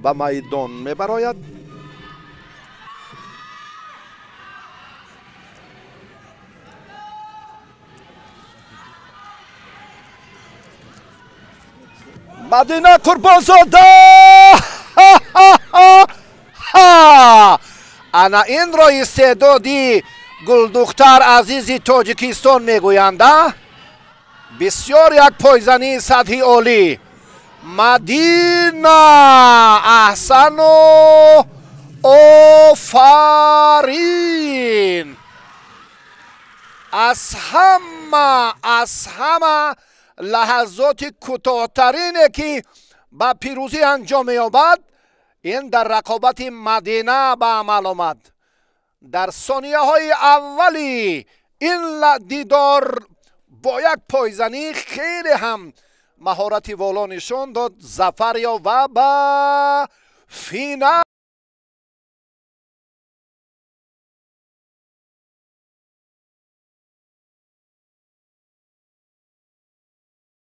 به میدان میبراید. مدینه قربانزاده انا این را استعدادی گلدختر عزیزی تاجیکستان میگویند. بسیار یک پایزنی سطحی عالی. مدینه احسن و آفرین. از همه لحظات کوتاه‌ترینه که با پیروزی انجام می‌یابد، این در رقابت مدینه به عمل آمد. در ثانیه های اولی این دیدار با یک پایزنی خیلی هم مهارت والا نشان داد. ظفر یافت و به فینال